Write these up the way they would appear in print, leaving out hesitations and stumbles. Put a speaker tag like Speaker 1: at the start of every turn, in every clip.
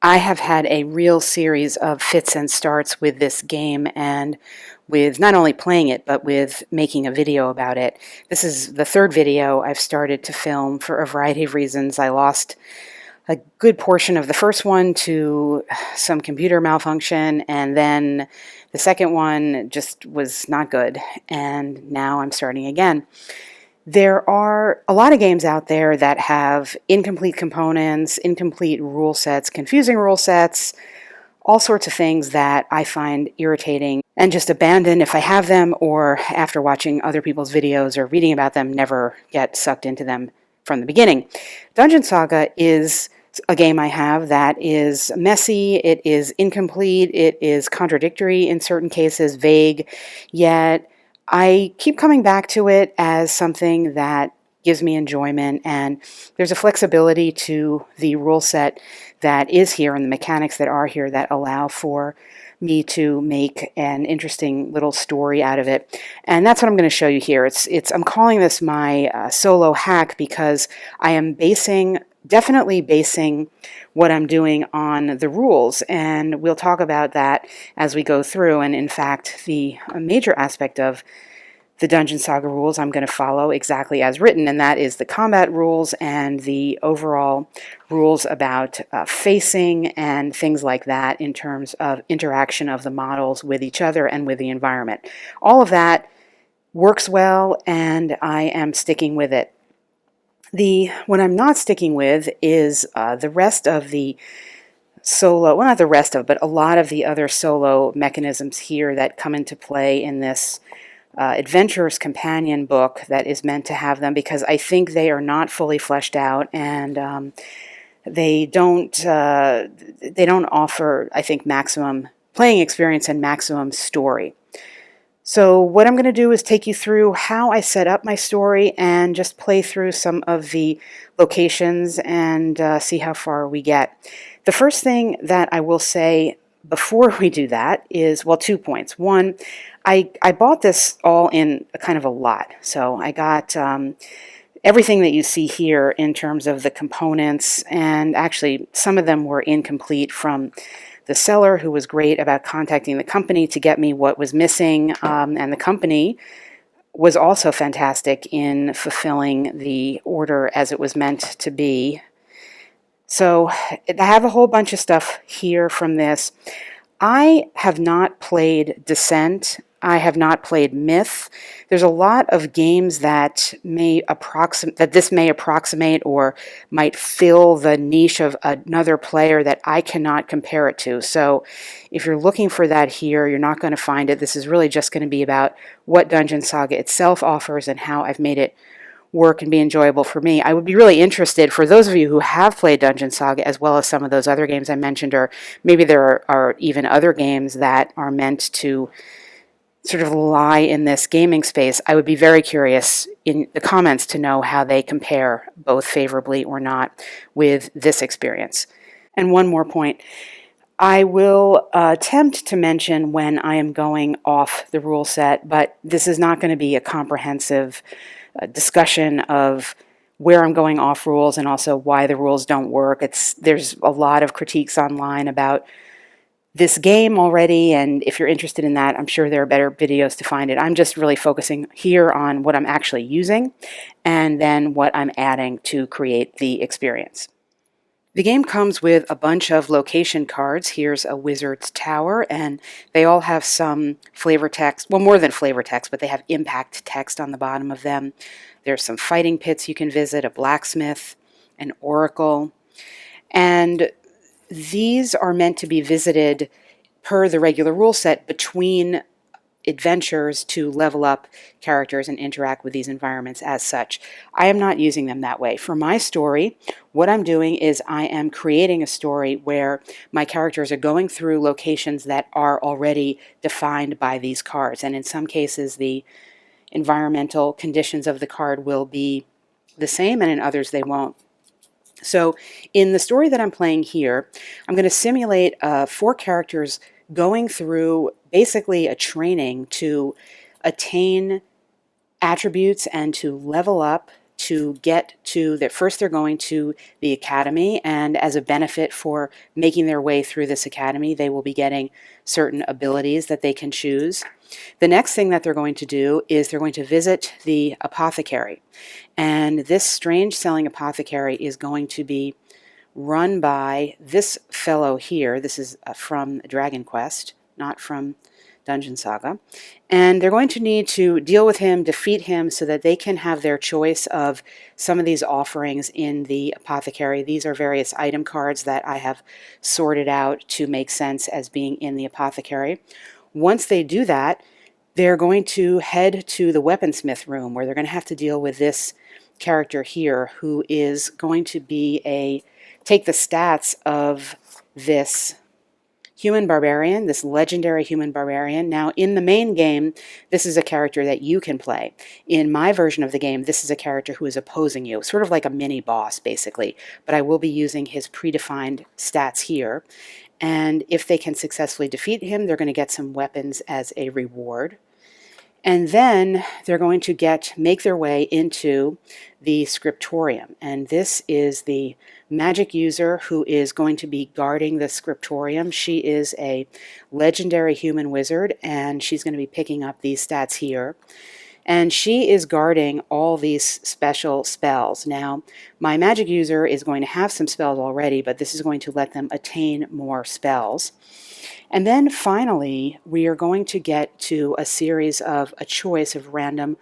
Speaker 1: I have had a real series of fits and starts with this game and with not only playing it, but with making a video about it. This is the third video I've started to film for a variety of reasons. I lost a good portion of the first one to some computer malfunction, and then the second one just was not good, and now I'm starting again. There are a lot of games out there that have incomplete components, incomplete rule sets, confusing rule sets, all sorts of things that I find irritating and just abandon if I have them, or after watching other people's videos or reading about them, never get sucked into them from the beginning. Dungeon Saga is a game I have that is messy, it is incomplete, it is contradictory in certain cases, vague, yet I keep coming back to it as something that gives me enjoyment, and there's a flexibility to the rule set that is here and the mechanics that are here that allow for me to make an interesting little story out of it. And that's what I'm going to show you here. I'm calling this my solo hack because I am definitely basing what I'm doing on the rules, and we'll talk about that as we go through. And in fact, the major aspect of the Dungeon Saga rules I'm going to follow exactly as written, and that is the combat rules and the overall rules about facing and things like that in terms of interaction of the models with each other and with the environment. All of that works well, and I am sticking with it. What I'm not sticking with is the rest of the solo, well, not the rest of, but a lot of the other solo mechanisms here that come into play in this Adventurer's Companion book that is meant to have them, because I think they are not fully fleshed out, and they don't offer, I think, maximum playing experience and maximum story. So what I'm going to do is take you through how I set up my story and just play through some of the locations and see how far we get. The first thing that I will say before we do that is, well, 2 points. One, I bought this all in a kind of a lot. So I got everything that you see here in terms of the components, and actually some of them were incomplete from the seller, who was great about contacting the company to get me what was missing, and the company was also fantastic in fulfilling the order as it was meant to be. So I have a whole bunch of stuff here from this. I have not played Descent. I have not played Myth. There's a lot of games that this may approximate or might fill the niche of another player that I cannot compare it to. So if you're looking for that here, you're not going to find it. This is really just going to be about what Dungeon Saga itself offers and how I've made it work and be enjoyable for me. I would be really interested, for those of you who have played Dungeon Saga as well as some of those other games I mentioned, or maybe there are even other games that are meant to sort of lie in this gaming space. I would be very curious in the comments to know how they compare, both favorably or not, with this experience. And one more point. I will attempt to mention when I am going off the rule set, but this is not going to be a comprehensive discussion of where I'm going off rules and also why the rules don't work. There's a lot of critiques online about this game already, and if you're interested in that, I'm sure there are better videos to find it. I'm just really focusing here on what I'm actually using and then what I'm adding to create the experience. The game comes with a bunch of location cards. Here's a wizard's tower, and they all have some flavor text. Well, more than flavor text, but they have impact text on the bottom of them. There's some fighting pits you can visit, a blacksmith, an oracle, and these are meant to be visited per the regular rule set between adventures to level up characters and interact with these environments as such. I am not using them that way. For my story, what I'm doing is I am creating a story where my characters are going through locations that are already defined by these cards, and in some cases the environmental conditions of the card will be the same, and in others they won't. So in the story that I'm playing here, I'm going to simulate 4 characters going through basically a training to attain attributes and to level up to get to that. First, they're going to the academy, and as a benefit for making their way through this academy, they will be getting certain abilities that they can choose. The next thing that they're going to do is they're going to visit the apothecary. And this strange selling apothecary is going to be run by this fellow here. This is from Dragon Quest, not from Dungeon Saga. And they're going to need to deal with him, defeat him, so that they can have their choice of some of these offerings in the apothecary. These are various item cards that I have sorted out to make sense as being in the apothecary. Once they do that, they're going to head to the weaponsmith room, where they're going to have to deal with this character here, who is going to be take the stats of this human barbarian, this legendary human barbarian. Now, in the main game, this is a character that you can play. In my version of the game, this is a character who is opposing you, sort of like a mini boss, basically. But I will be using his predefined stats here. And if they can successfully defeat him, they're going to get some weapons as a reward. And then they're going to make their way into the scriptorium. And this is the magic user who is going to be guarding the scriptorium. She is a legendary human wizard, and she's going to be picking up these stats here. And she is guarding all these special spells. Now, my magic user is going to have some spells already, but this is going to let them attain more spells. And then finally, we are going to get to a choice of random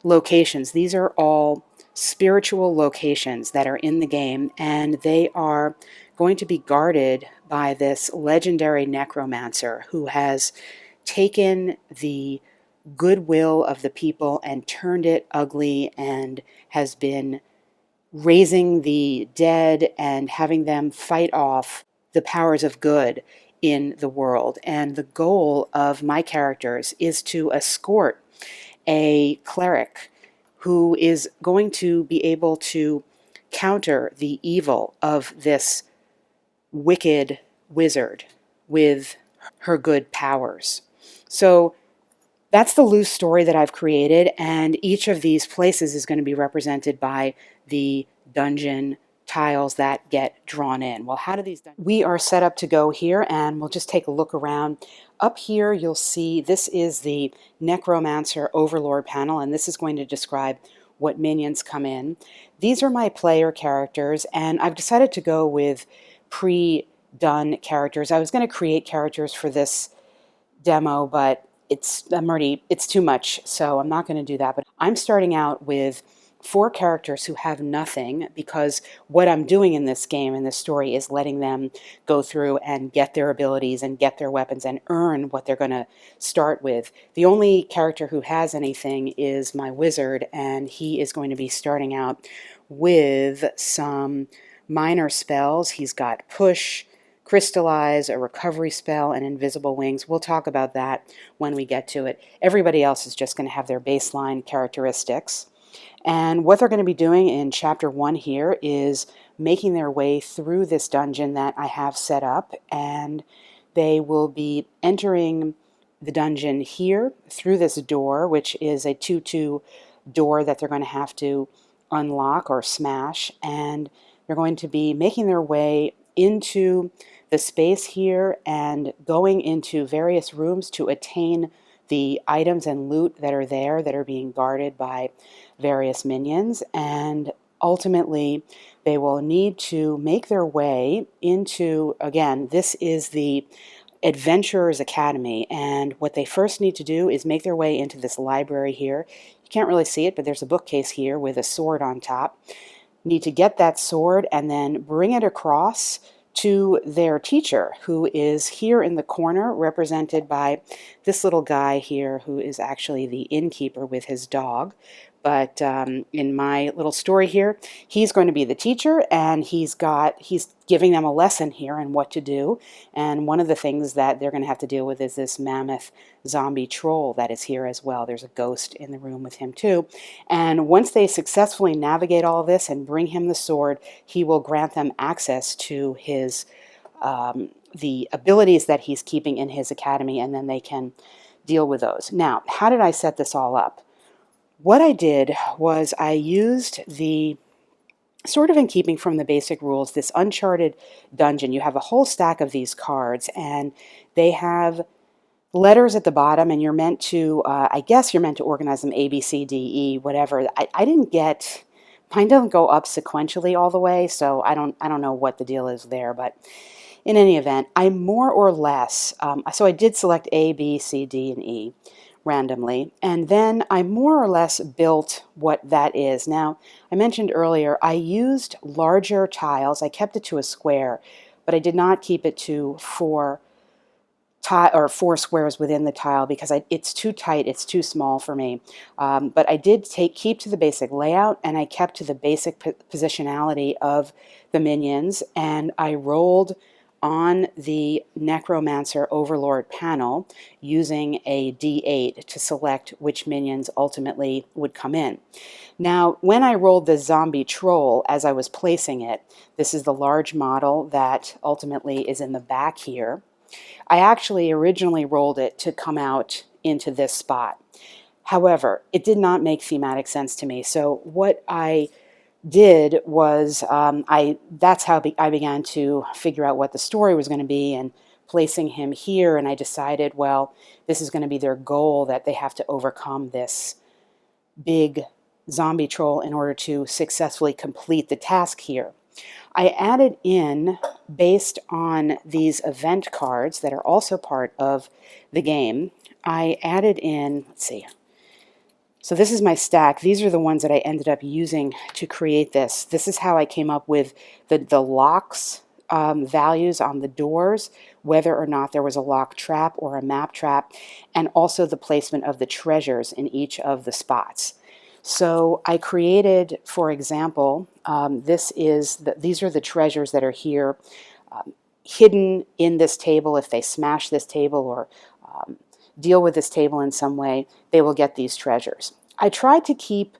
Speaker 1: locations. These are all spiritual locations that are in the game, and they are going to be guarded by this legendary necromancer who has taken the goodwill of the people and turned it ugly, and has been raising the dead and having them fight off the powers of good in the world. And the goal of my characters is to escort a cleric who is going to be able to counter the evil of this wicked wizard with her good powers. So that's the loose story that I've created, and each of these places is going to be represented by the dungeon tiles that get drawn in. Well, how do these we are set up to go here, and we'll just take a look around. Up here you'll see this is the Necromancer Overlord panel, and this is going to describe what minions come in. These are my player characters, and I've decided to go with pre-done characters. I was going to create characters for this demo, but it's too much, so I'm not going to do that. But I'm starting out with 4 characters who have nothing, because what I'm doing in this game, in this story, is letting them go through and get their abilities and get their weapons and earn what they're going to start with. The only character who has anything is my wizard, and he is going to be starting out with some minor spells. He's got push, crystallize, a recovery spell, and invisible wings. We'll talk about that when we get to it. Everybody else is just going to have their baseline characteristics. And what they're going to be doing in Chapter 1 here is making their way through this dungeon that I have set up, and they will be entering the dungeon here through this door, which is a 2-2 door that they're going to have to unlock or smash, and they're going to be making their way into the space here and going into various rooms to attain the items and loot that are there that are being guarded by various minions. And ultimately they will need to make their way into, again, this is the Adventurers Academy, and what they first need to do is make their way into this library here. You can't really see it, but there's a bookcase here with a sword on top. Need to get that sword and then bring it across to their teacher, who is here in the corner, represented by this little guy here, who is actually the innkeeper with his dog. But in my little story here, he's going to be the teacher, and he's giving them a lesson here on what to do. And one of the things that they're going to have to deal with is this mammoth zombie troll that is here as well. There's a ghost in the room with him too. And once they successfully navigate all of this and bring him the sword, he will grant them access to his the abilities that he's keeping in his academy, and then they can deal with those. Now, how did I set this all up? What I did was I used the, sort of in keeping from the basic rules, this Uncharted dungeon. You have a whole stack of these cards, and they have letters at the bottom, and you're meant to, I guess you're meant to organize them A, B, C, D, E, whatever. I didn't get, mine don't go up sequentially all the way, so I don't know what the deal is there, but in any event, I more or less, so I did select A, B, C, D, and E randomly, and then I more or less built what that is. Now, I mentioned earlier, I used larger tiles. I kept it to a square, but I did not keep it to four squares within the tile because it's too tight, it's too small for me. But I did keep to the basic layout, and I kept to the basic positionality of the minions, and I rolled on the Necromancer Overlord panel using a D8 to select which minions ultimately would come in. Now, when I rolled the zombie troll as I was placing it, this is the large model that ultimately is in the back here. I actually originally rolled it to come out into this spot. However, it did not make thematic sense to me. So what I did was that's how I began to figure out what the story was going to be, and placing him here, and I decided, well, this is going to be their goal, that they have to overcome this big zombie troll in order to successfully complete the task here. I added in, based on these event cards that are also part of the game, I added in, let's see, so this is my stack. These are the ones that I ended up using to create this. This is how I came up with the locks values on the doors, whether or not there was a lock trap or a map trap, and also the placement of the treasures in each of the spots. So I created, for example, these are the treasures that are here, hidden in this table. If they smash this table or deal with this table in some way, they will get these treasures. I tried to keep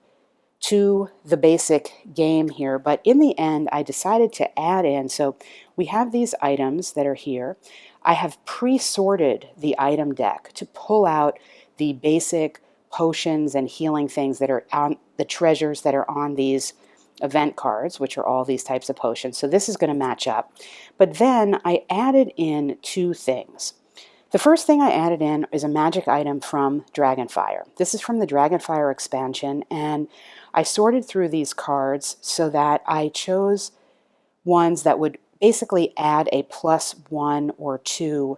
Speaker 1: to the basic game here, but in the end I decided to add in, so we have these items that are here. I have pre-sorted the item deck to pull out the basic potions and healing things that are on the treasures that are on these event cards, which are all these types of potions. So this is going to match up. But then I added in two things. The first thing I added in is a magic item from Dragonfire. This is from the Dragonfire expansion, and I sorted through these cards so that I chose ones that would basically add a +1 or 2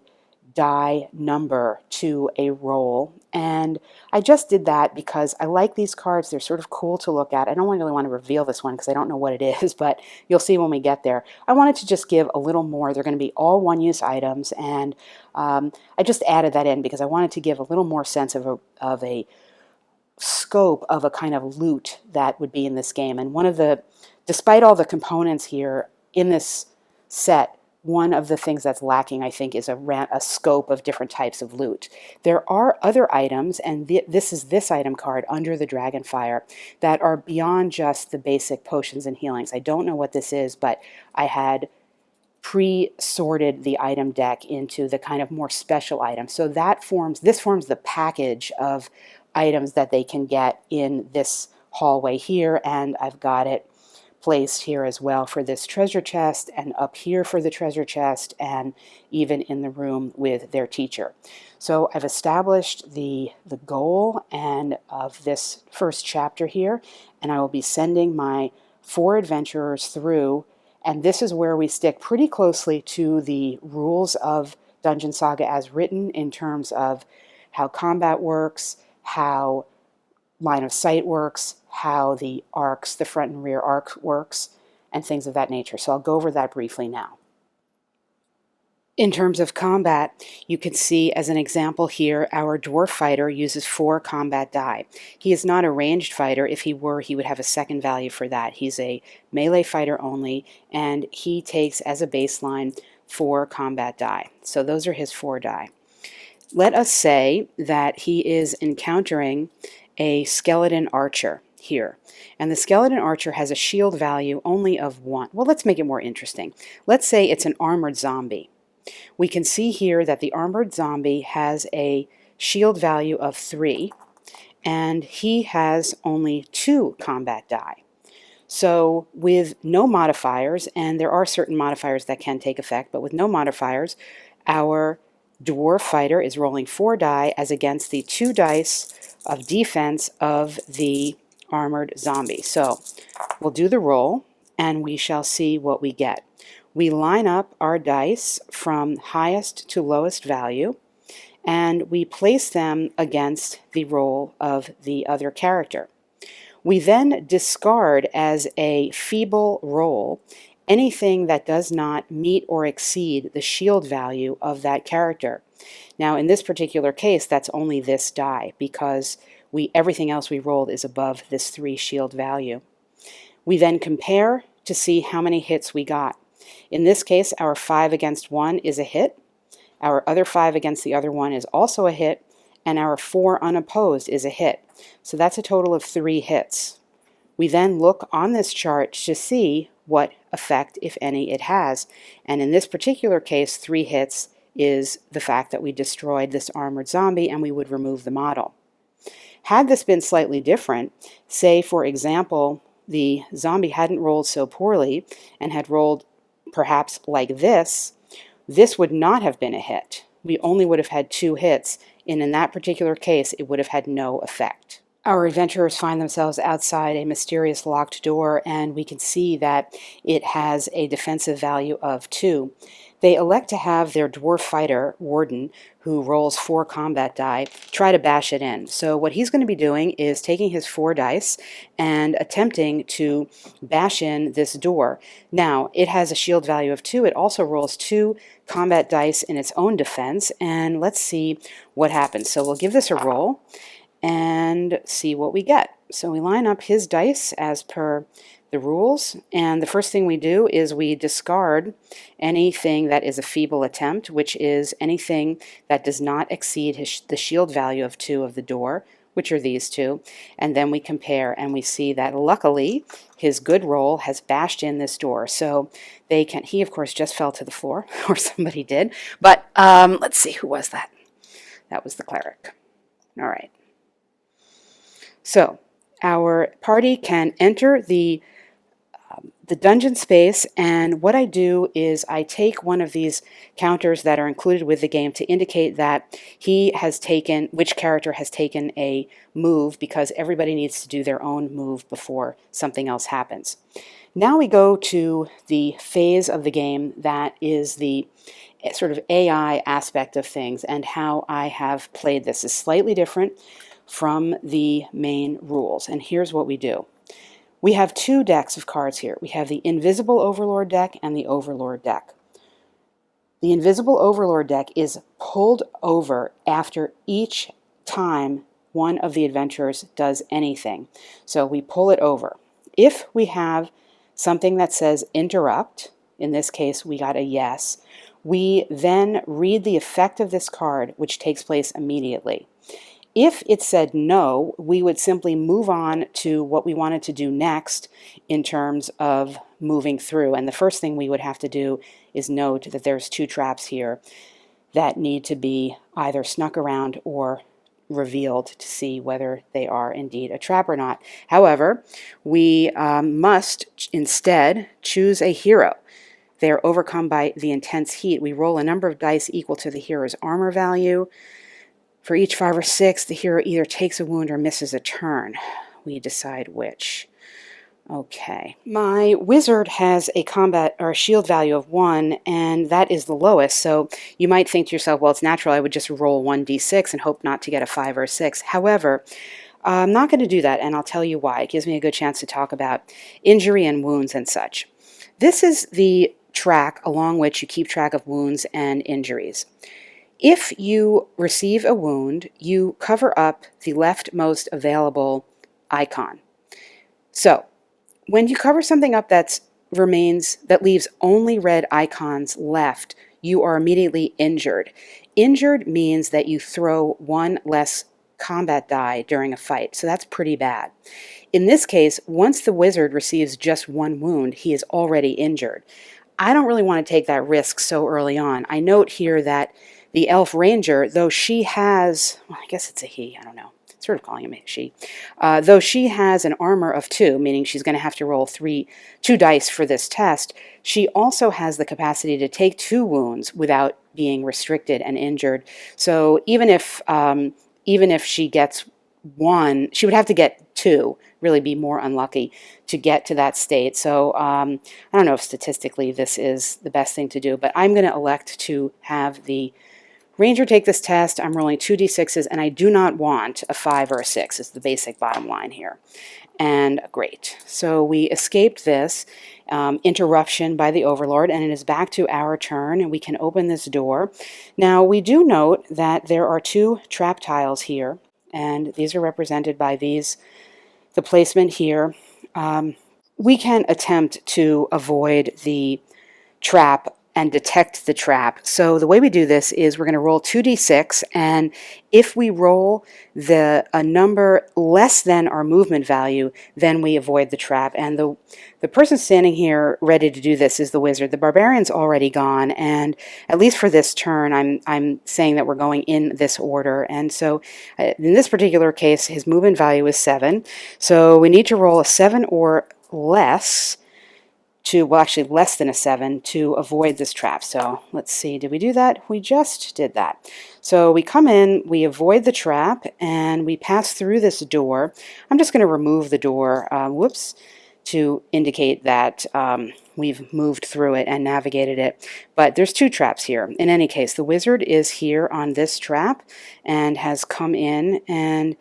Speaker 1: die number to a roll. And I just did that because I like these cards. They're sort of cool to look at. I don't really want to reveal this one because I don't know what it is, but you'll see when we get there. I wanted to just give a little more. They're going to be all one-use items, and I just added that in because I wanted to give a little more sense of a scope of a kind of loot that would be in this game. And despite all the components here in this set, one of the things that's lacking, I think, is a scope of different types of loot. There are other items, and this is this item card under the Dragonfire, that are beyond just the basic potions and healings. I don't know what this is, but I had pre-sorted the item deck into the kind of more special items. So this forms the package of items that they can get in this hallway here, and I've got it placed here as well for this treasure chest, and up here for the treasure chest, and even in the room with their teacher. So I've established the goal and of this first chapter here, and I will be sending my 4 adventurers through, and this is where we stick pretty closely to the rules of Dungeon Saga as written in terms of how combat works, how line of sight works, how the arcs, the front and rear arc works, and things of that nature. So I'll go over that briefly now. In terms of combat, you can see as an example here, our dwarf fighter uses 4 combat die. He is not a ranged fighter. If he were, he would have a second value for that. He's a melee fighter only, and he takes as a baseline 4 combat die. So those are his 4 die. Let us say that he is encountering a skeleton archer here, and the skeleton archer has a shield value only of 1. Well, let's make it more interesting. Let's say it's an armored zombie. We can see here that the armored zombie has a shield value of 3, and he has only 2 combat die. So with no modifiers, and there are certain modifiers that can take effect, but with no modifiers, our dwarf fighter is rolling 4 die as against the 2 dice of defense of the armored zombie. So we'll do the roll, and we shall see what we get. We line up our dice from highest to lowest value, and we place them against the roll of the other character. We then discard as a feeble roll anything that does not meet or exceed the shield value of that character. Now, in this particular case, that's only this die, because everything else we rolled is above this 3 shield value. We then compare to see how many hits we got. In this case, our 5 against 1 is a hit. Our other 5 against the other one is also a hit, and our 4 unopposed is a hit. So that's a total of 3 hits. We then look on this chart to see what effect, if any, it has. And in this particular case, 3 hits is the fact that we destroyed this armored zombie and we would remove the model. Had this been slightly different, say, for example, the zombie hadn't rolled so poorly and had rolled perhaps like this would not have been a hit. We only would have had 2 hits, and in that particular case, it would have had no effect. Our adventurers find themselves outside a mysterious locked door, and we can see that it has a defensive value of 2. They elect to have their dwarf fighter, Warden, who rolls 4 combat die, try to bash it in. So what he's going to be doing is taking his 4 dice and attempting to bash in this door. Now, it has a shield value of 2. It also rolls 2 combat dice in its own defense, and let's see what happens. So we'll give this a roll and see what we get. So we line up his dice as per the rules, and the first thing we do is we discard anything that is a feeble attempt, which is anything that does not exceed the shield value of 2 of the door, which are these 2, and then we compare, and we see that luckily his good roll has bashed in this door. So he of course just fell to the floor, or somebody did, but let's see, who was that? That was the cleric. All right. So our party can enter the dungeon space, and what I do is I take one of these counters that are included with the game to indicate that which character has taken a move, because everybody needs to do their own move before something else happens. Now we go to the phase of the game that is the sort of AI aspect of things, and how I have played this is slightly different from the main rules, and here's what we do. We have 2 decks of cards here. We have the Invisible Overlord deck and the Overlord deck. The Invisible Overlord deck is pulled over after each time one of the adventurers does anything. So we pull it over. If we have something that says interrupt, in this case we got a yes, we then read the effect of this card, which takes place immediately. If it said no, we would simply move on to what we wanted to do next in terms of moving through. And the first thing we would have to do is note that there's 2 traps here that need to be either snuck around or revealed to see whether they are indeed a trap or not. However, we must instead choose a hero. They are overcome by the intense heat. We roll a number of dice equal to the hero's armor value. For each 5 or 6, the hero either takes a wound or misses a turn. We decide which. Okay. My wizard has a combat or a shield value of 1, and that is the lowest. So you might think to yourself, well, it's natural. I would just roll 1d6 and hope not to get a 5 or a 6. However, I'm not going to do that, and I'll tell you why. It gives me a good chance to talk about injury and wounds and such. This is the track along which you keep track of wounds and injuries. If you receive a wound, you cover up the leftmost available icon. So, when you cover something up that leaves only red icons left, you are immediately injured. Injured means that you throw 1 less combat die during a fight, so that's pretty bad. In this case, once the wizard receives just 1 wound, he is already injured. I don't really want to take that risk so early on. I note here that the elf ranger, though she has, well, I guess it's a he, I don't know. It's sort of calling him she. Though she has an armor of 2, meaning she's going to have to roll 2 dice for this test, she also has the capacity to take 2 wounds without being restricted and injured. So even if she gets 1, she would have to get 2, really be more unlucky to get to that state. So I don't know if statistically this is the best thing to do, but I'm going to elect to have the Ranger take this test. I'm rolling 2d6s, and I do not want a 5 or a 6 is the basic bottom line here. And great. So we escaped this interruption by the overlord, and it is back to our turn, and we can open this door. Now, we do note that there are 2 trap tiles here, and these are represented by the placement here. We can attempt to avoid the trap and detect the trap. So the way we do this is we're going to roll 2d6, and if we roll a number less than our movement value, then we avoid the trap. And the person standing here ready to do this is the wizard. The barbarian's already gone, and at least for this turn, I'm saying that we're going in this order. And so in this particular case, his movement value is 7. So we need to roll a 7 or less well, actually less than a 7 to avoid this trap. So let's see, did we do that? We just did that. So we come in, we avoid the trap, and we pass through this door. I'm just going to remove the door, whoops, to indicate that we've moved through it and navigated it. But there's 2 traps here. In any case, the wizard is here on this trap and has come in, and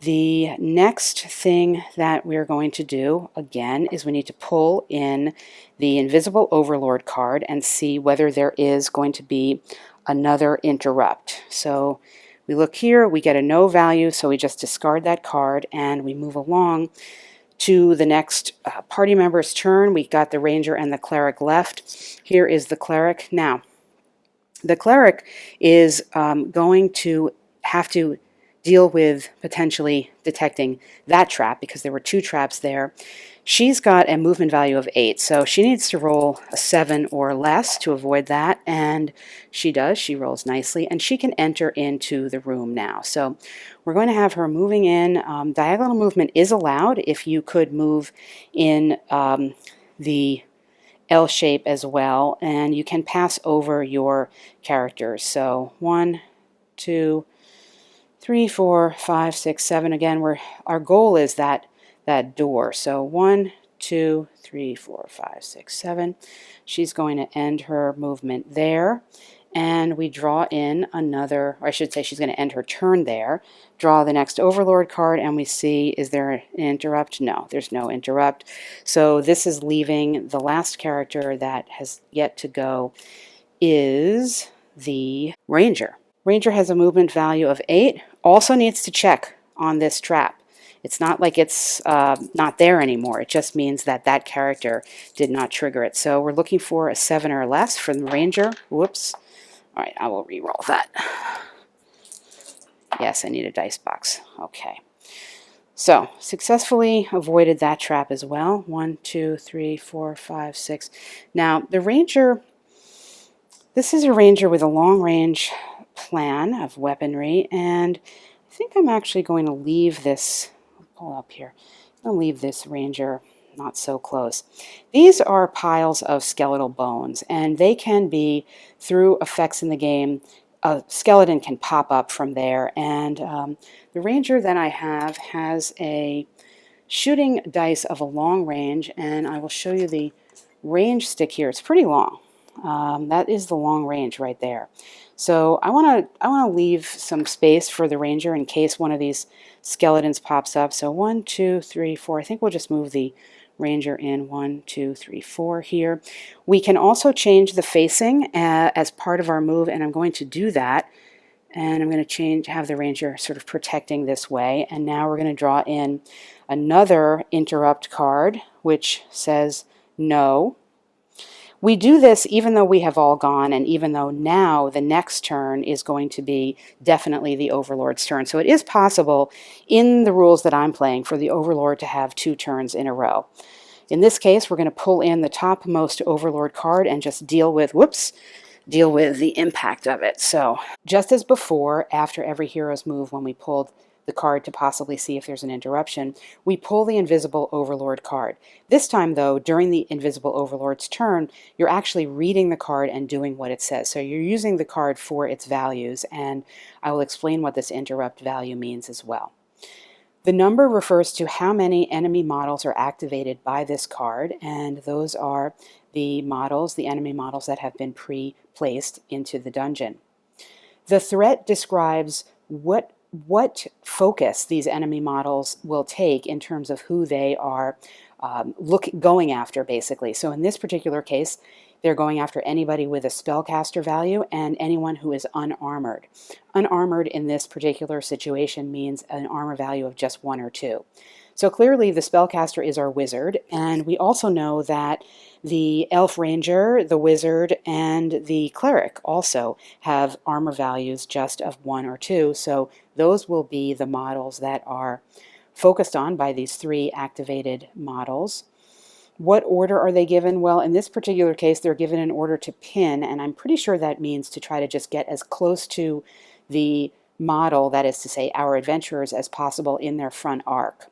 Speaker 1: the next thing that we're going to do, again, is we need to pull in the invisible overlord card and see whether there is going to be another interrupt. So we look here, we get a no value, so we just discard that card and we move along to the next party member's turn. We've got the ranger and the cleric left. Here is the cleric. Now, the cleric is going to have to deal with potentially detecting that trap because there were 2 traps there. She's got a movement value of 8, so she needs to roll a 7 or less to avoid that, and she does. She rolls nicely, and she can enter into the room now. So we're going to have her moving in. Diagonal movement is allowed if you could move in the L shape as well, and you can pass over your characters. So 1, 2, 3, 4, 5, 6, 7. Again, our goal is that door. So 1, 2, 3, 4, 5, 6, 7. She's going to end her movement there. And we draw in another, or I should say she's going to end her turn there. Draw the next overlord card, and we see, is there an interrupt? No, there's no interrupt. So this is leaving the last character that has yet to go is the ranger. Ranger has a movement value of 8, also needs to check on this trap. It's not like it's not there anymore. It just means that that character did not trigger it. So we're looking for a 7 or less from the ranger. Whoops. All right, I will re-roll that. Yes, I need a dice box. Okay. So successfully avoided that trap as well. 1, 2, 3, 4, 5, 6. Now the ranger, this is a ranger with a long range plan of weaponry, and I think I'm actually going to leave this, pull up here, I'm going to leave this ranger not so close. These are piles of skeletal bones, and they can be, through effects in the game, a skeleton can pop up from there, and the ranger that I have has a shooting dice of a long range, and I will show you the range stick here. It's pretty long. That is the long range right there. So I want to leave some space for the ranger in case one of these skeletons pops up. So 1, 2, 3, 4. I think we'll just move the ranger in 1, 2, 3, 4 here. We can also change the facing as part of our move, and I'm going to do that. And I'm going to have the ranger sort of protecting this way. And now we're going to draw in another interrupt card, which says no. We do this even though we have all gone, and even though now the next turn is going to be definitely the overlord's turn. So it is possible in the rules that I'm playing for the overlord to have 2 turns in a row. In this case, we're going to pull in the topmost overlord card and just deal with the impact of it. So just as before, after every hero's move, when we pulled the card to possibly see if there's an interruption, we pull the invisible overlord card. This time, though, during the invisible overlord's turn, you're actually reading the card and doing what it says. So you're using the card for its values, and I will explain what this interrupt value means as well. The number refers to how many enemy models are activated by this card, and those are the models, the enemy models that have been pre-placed into the dungeon. The threat describes what focus these enemy models will take in terms of who they are going after, basically. So in this particular case, they're going after anybody with a spellcaster value and anyone who is unarmored. Unarmored in this particular situation means an armor value of just 1 or 2. So clearly the spellcaster is our wizard, and we also know that the elf ranger, the wizard, and the cleric also have armor values just of 1 or 2, so those will be the models that are focused on by these 3 activated models. What order are they given? Well, in this particular case, they're given an order to pin, and I'm pretty sure that means to try to just get as close to the model, that is to say our adventurers, as possible in their front arc.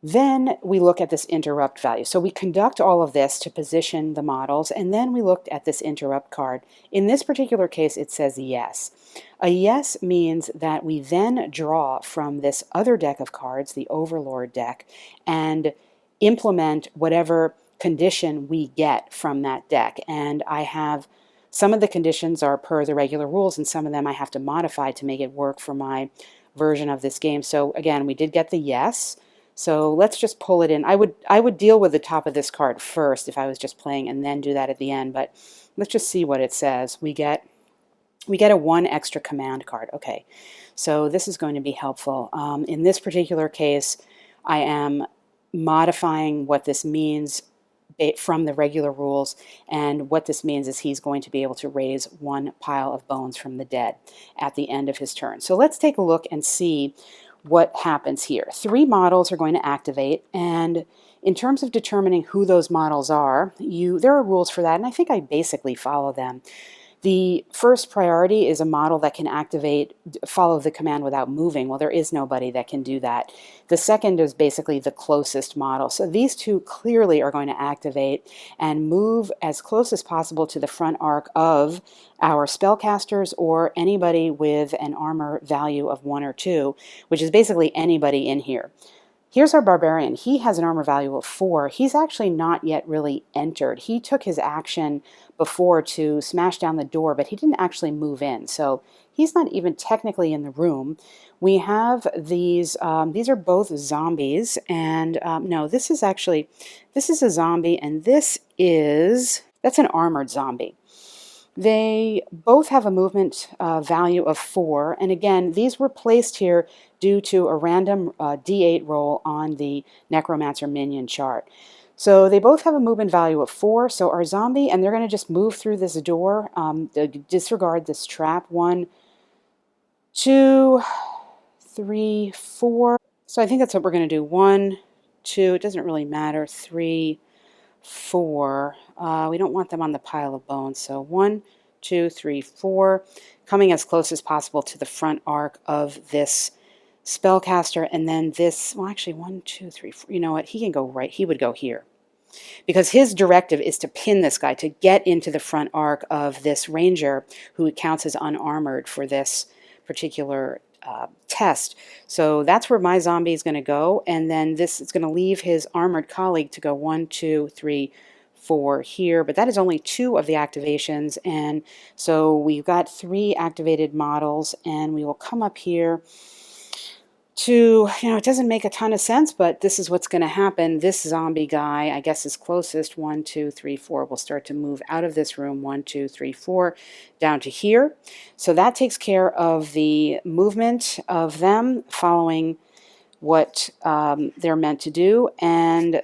Speaker 1: Then we look at this interrupt value. So we conduct all of this to position the models, and then we looked at this interrupt card. In this particular case, it says yes. A yes means that we then draw from this other deck of cards, the Overlord deck, and implement whatever condition we get from that deck. And I have some of the conditions are per the regular rules, and some of them I have to modify to make it work for my version of this game. So again, we did get the yes. So let's just pull it in. I would deal with the top of this card first if I was just playing, and then do that at the end. But let's just see what it says. We get a 1 extra command card. Okay, so this is going to be helpful. In this particular case, I am modifying what this means from the regular rules, and what this means is he's going to be able to raise 1 pile of bones from the dead at the end of his turn. So let's take a look and see what happens here. 3 models are going to activate, and in terms of determining who those models are, there are rules for that, and I think I basically follow them. The first priority is a model that can follow the command without moving. Well, there is nobody that can do that. The second is basically the closest model. So these 2 clearly are going to activate and move as close as possible to the front arc of our spellcasters or anybody with an armor value of 1 or 2, which is basically anybody in here. Here's our barbarian. He has an armor value of 4. He's actually not yet really entered. He took his action before to smash down the door, but he didn't actually move in. So he's not even technically in the room. We have these are both zombies, and no, this is a zombie, and that's an armored zombie. They both have a movement value of 4, and again, these were placed here due to a random D8 roll on the Necromancer minion chart. So they both have a movement value of 4, so our zombie, and they're going to just move through this door, disregard this trap. 1, 2, 3, 4. So I think that's what we're going to do. 1, 2, it doesn't really matter. 3, 4. We don't want them on the pile of bones. So 1, 2, 3, 4, coming as close as possible to the front arc of this spellcaster, and then this, well, actually 1, 2, 3, 4. You know what? He can go right. He would go here, because his directive is to pin this guy, to get into the front arc of this ranger who counts as unarmored for this particular test. So that's where my zombie is going to go, and then this is going to leave his armored colleague to go 1, 2, 3, 4 here, but that is only 2 of the activations, and so we've got 3 activated models, and we will come up here to, it doesn't make a ton of sense, but this is what's going to happen. This zombie guy, I guess, is closest. 1, 2, 3, 4 will start to move out of this room. 1, 2, 3, 4 down to here. So that takes care of the movement of them following what they're meant to do, and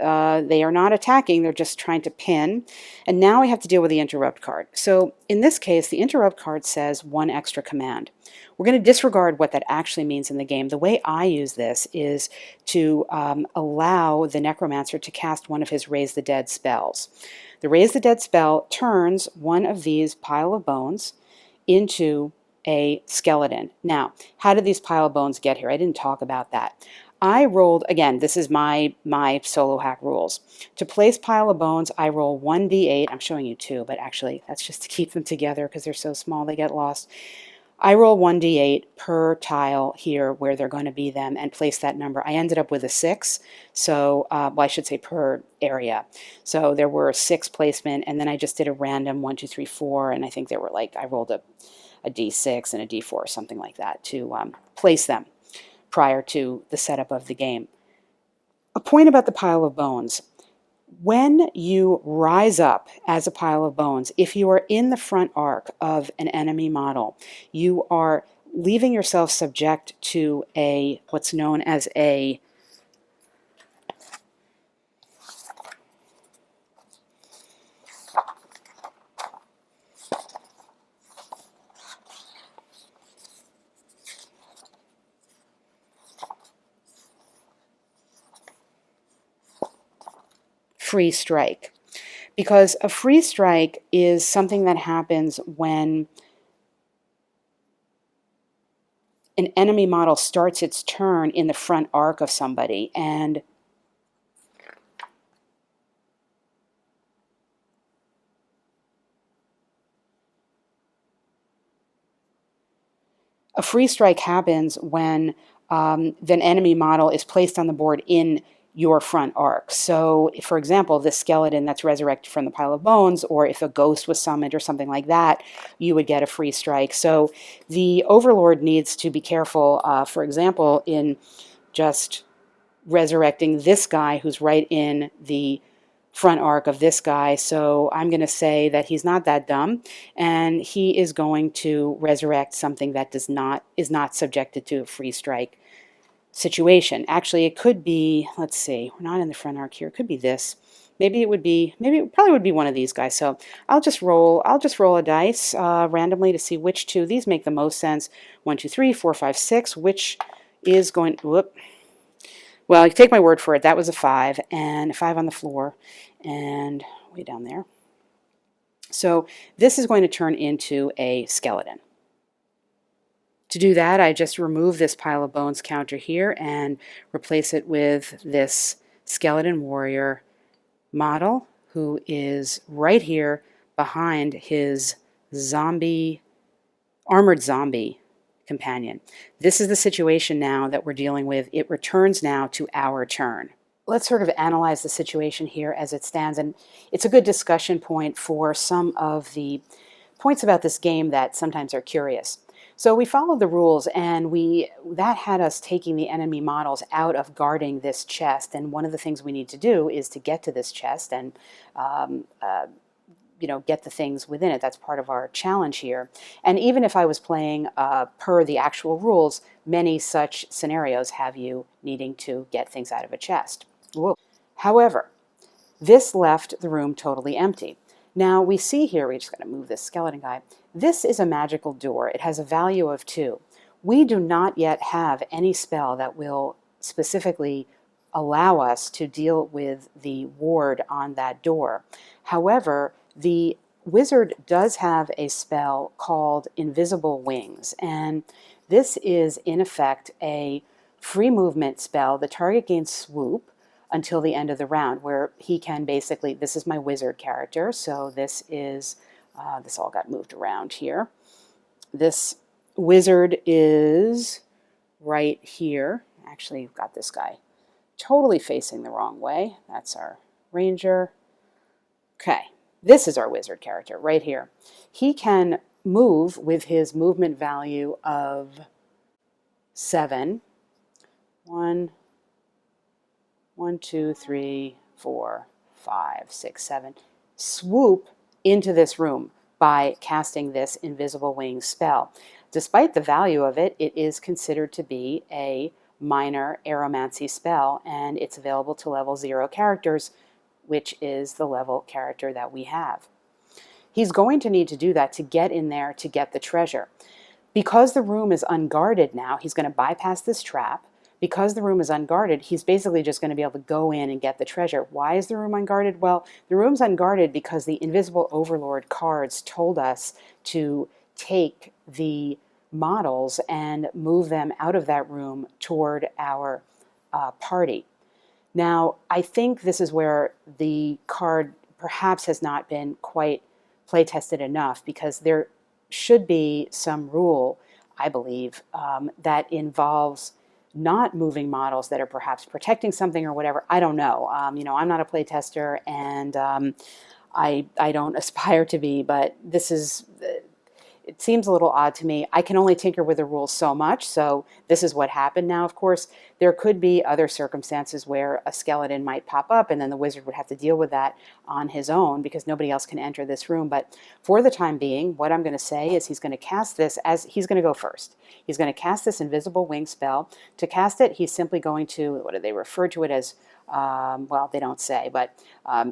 Speaker 1: they are not attacking, they're just trying to pin. And now we have to deal with the interrupt card. So in this case, the interrupt card says 1 extra command. We're going to disregard what that actually means in the game. The way I use this is to allow the Necromancer to cast one of his Raise the Dead spells. The Raise the Dead spell turns one of these pile of bones into a skeleton. Now, how did these pile of bones get here? I didn't talk about that. I rolled, again, this is my solo hack rules. To place pile of bones, I roll 1d8. I'm showing you two, but actually that's just to keep them together because they're so small they get lost. I roll 1d8 per tile here where they're going to be them and place that number. I ended up with a 6, so, well, I should say per area. So there were 6 placement, and then I just did a random 1, 2, 3, 4, and I think there were like, I rolled a d6 and a d4 or something like that to place them prior to the setup of the game. A point about the pile of bones. When you rise up as a pile of bones, if you are in the front arc of an enemy model, you are leaving yourself subject to a what's known as a free strike. Because a free strike is something that happens when an enemy model starts its turn in the front arc of somebody, and a free strike happens when the enemy model is placed on the board in your front arc. So, for example, this skeleton that's resurrected from the pile of bones, or if a ghost was summoned or something like that, you would get a free strike. So the overlord needs to be careful, for example, in just resurrecting this guy who's right in the front arc of this guy. So I'm going to say that he's not that dumb, and he is going to resurrect something that is not subjected to a free strike situation. Actually, it could be, let's see, we're not in the front arc here. It could be this. Maybe it probably would be one of these guys. So I'll just roll a dice randomly to see which two. These make the most sense. 1, 2, 3, 4, 5, 6. Which is going, whoop. Well, you take my word for it. That was a 5, and a 5 on the floor, and way down there. So this is going to turn into a skeleton. To do that, I just remove this pile of bones counter here and replace it with this skeleton warrior model who is right here behind his armored zombie companion. This is the situation now that we're dealing with. It returns now to our turn. Let's sort of analyze the situation here as it stands, and it's a good discussion point for some of the points about this game that sometimes are curious. So we followed the rules, and that had us taking the enemy models out of guarding this chest, and one of the things we need to do is to get to this chest and get the things within it. That's part of our challenge here. And even if I was playing per the actual rules, many such scenarios have you needing to get things out of a chest. Whoa. However, this left the room totally empty. Now we see here, we just got to move this skeleton guy. This is a magical door. It has a value of 2. We do not yet have any spell that will specifically allow us to deal with the ward on that door. However, the wizard does have a spell called Invisible Wings, and this is in effect a free movement spell. The target gains swoop until the end of the round, where he can basically, this is my wizard character, so this is, this all got moved around here. This wizard is right here. Actually, you've got this guy totally facing the wrong way. That's our ranger. Okay, this is our wizard character right here. He can move with his movement value of 7. 1, 2, 3, 4, 5, 6, 7. Swoop into this room by casting this Invisible Wings spell. Despite the value of it, it is considered to be a minor aeromancy spell, and it's available to level 0 characters, which is the level character that we have. He's going to need to do that to get in there to get the treasure. Because the room is unguarded now, he's going to bypass this trap. Because the room is unguarded, he's basically just going to be able to go in and get the treasure. Why is the room unguarded? Well, the room's unguarded because the Invisible Overlord cards told us to take the models and move them out of that room toward our party. Now, I think this is where the card perhaps has not been quite play tested enough, because there should be some rule, I believe, that involves not moving models that are perhaps protecting something or whatever. I don't know. I'm not a play tester, and I don't aspire to be, but this is it seems a little odd to me. I can only tinker with the rules so much, so this is what happened. Now, of course, there could be other circumstances where a skeleton might pop up, and then the wizard would have to deal with that on his own because nobody else can enter this room. But for the time being, what I'm going to say is he's going to cast this as he's going to go first. He's going to cast this invisible wing spell. To cast it, he's simply going to, what do they refer to it as? Well, they don't say, but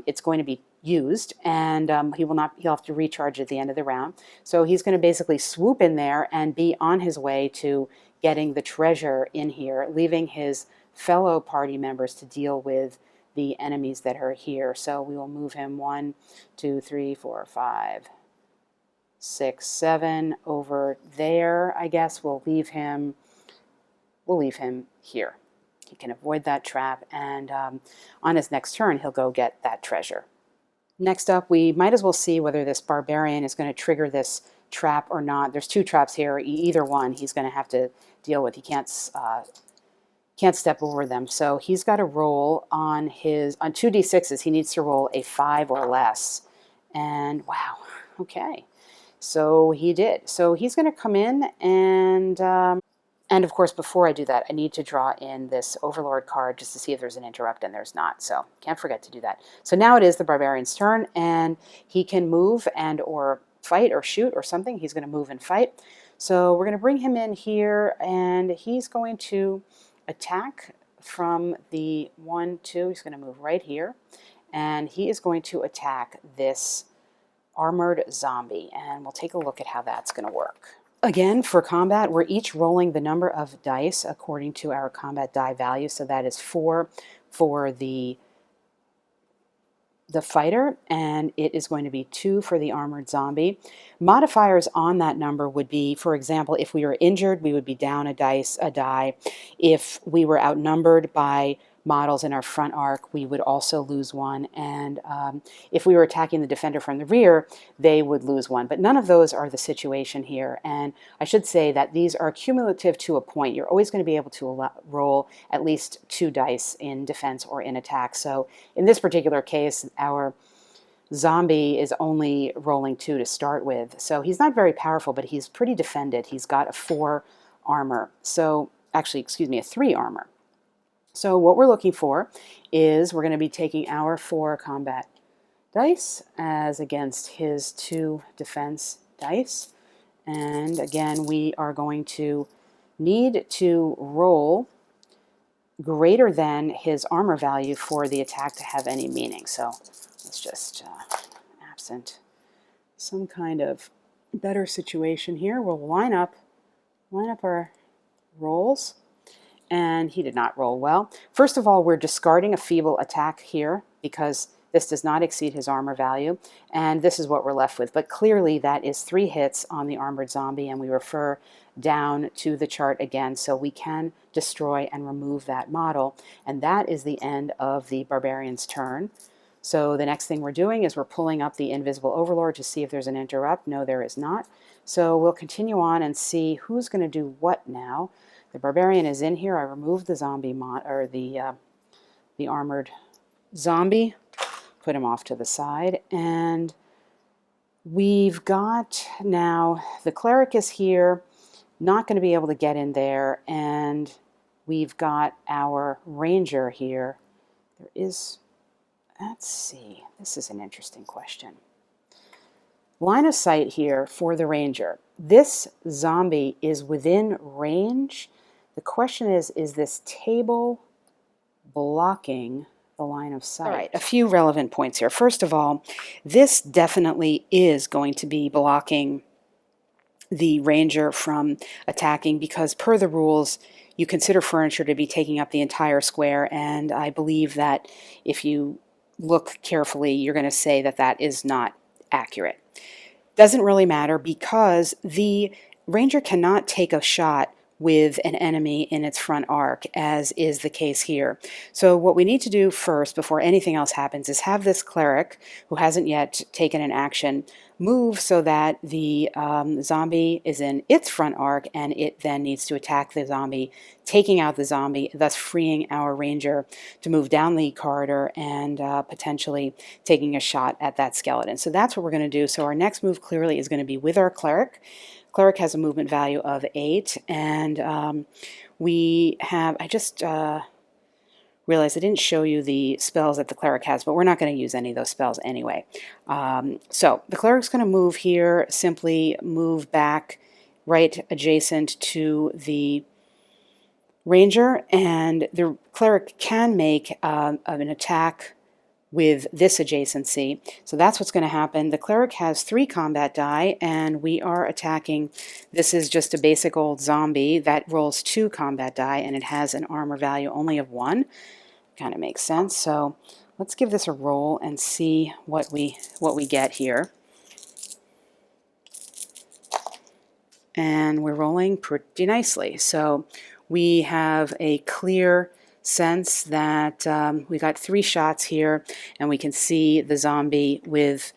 Speaker 1: it's going to be used, and he'll have to recharge at the end of the round. So he's going to basically swoop in there and be on his way to getting the treasure in here, leaving his fellow party members to deal with the enemies that are here. So we will move him 1, 2, 3, 4, 5, 6, 7 over there. I guess we'll leave him here. He can avoid that trap, and on his next turn he'll go get that treasure. Next up, we might as well see whether this barbarian is going to trigger this trap or not. There's 2 traps here. Either one he's going to have to deal with. He can't step over them. So he's got to roll on 2d6s. He needs to roll a 5 or less. And wow, okay. So he did. So he's going to come in, and of course, before I do that, I need to draw in this overlord card just to see if there's an interrupt, and there's not. So can't forget to do that. So now it is the barbarian's turn, and he can move and or fight or shoot or something. He's going to move and fight. So we're going to bring him in here, and he's going to attack from the 1, 2. He's going to move right here, and he is going to attack this armored zombie, and we'll take a look at how that's going to work. Again, for combat, we're each rolling the number of dice according to our combat die value. So that is 4 for the fighter, and it is going to be 2 for the armored zombie. Modifiers on that number would be, for example, if we were injured, we would be down a die. If we were outnumbered by models in our front arc, we would also lose 1. And if we were attacking the defender from the rear, they would lose 1. But none of those are the situation here. And I should say that these are cumulative to a point. You're always going to be able to roll at least 2 dice in defense or in attack. So in this particular case, our zombie is only rolling 2 to start with. So he's not very powerful, but he's pretty defended. He's got a 4 armor. So actually, excuse me, a 3 armor. So what we're looking for is we're going to be taking our 4 combat dice as against his 2 defense dice. And again, we are going to need to roll greater than his armor value for the attack to have any meaning. So let's just, absent some kind of better situation here, we'll line up our rolls. And he did not roll well. First of all, we're discarding a feeble attack here because this does not exceed his armor value, and this is what we're left with. But clearly that is 3 hits on the armored zombie, and we refer down to the chart again, so we can destroy and remove that model, and that is the end of the barbarian's turn. So the next thing we're doing is we're pulling up the invisible overlord to see if there's an interrupt. No, there is not. So we'll continue on and see who's going to do what now. The barbarian is in here. I removed the zombie the armored zombie, put him off to the side, and we've got now the cleric is here, not going to be able to get in there, and we've got our ranger here. There is, let's see, this is an interesting question. Line of sight here for the ranger. This zombie is within range. The question is this table blocking the line of sight? All right, a few relevant points here. First of all, this definitely is going to be blocking the ranger from attacking because per the rules, you consider furniture to be taking up the entire square, and I believe that if you look carefully, you're going to say that that is not accurate. Doesn't really matter because the Ranger cannot take a shot with an enemy in its front arc, as is the case here. So what we need to do first, before anything else happens, is have this cleric, who hasn't yet taken an action, move so that the zombie is in its front arc, and it then needs to attack the zombie, taking out the zombie, thus freeing our ranger to move down the corridor and potentially taking a shot at that skeleton. So that's what we're going to do. So our next move clearly is going to be with our cleric. Cleric has a movement value of 8, and we have, I just realized I didn't show you the spells that the cleric has, but we're not going to use any of those spells anyway. So the cleric's going to move here, simply move back right adjacent to the ranger, and the cleric can make an attack with this adjacency. So that's what's going to happen. The cleric has 3 combat die, and we are attacking. This is just a basic old zombie that rolls 2 combat die, and it has an armor value only of 1. Kind of makes sense. So let's give this a roll and see what we get here. And we're rolling pretty nicely. So we have a clear sense that we got 3 shots here, and we can see the zombie with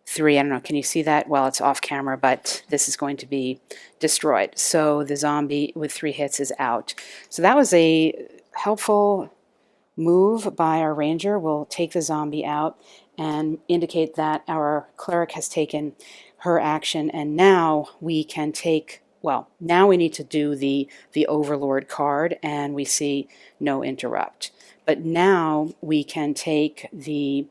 Speaker 1: 3. I don't know, can you see that? Well, it's off camera, but this is going to be destroyed. So the zombie with 3 hits is out. So that was a helpful move by our ranger. We'll take the zombie out and indicate that our cleric has taken her action, and now we can take, well, now we need to do the overlord card, and we see no interrupt. But now we can take the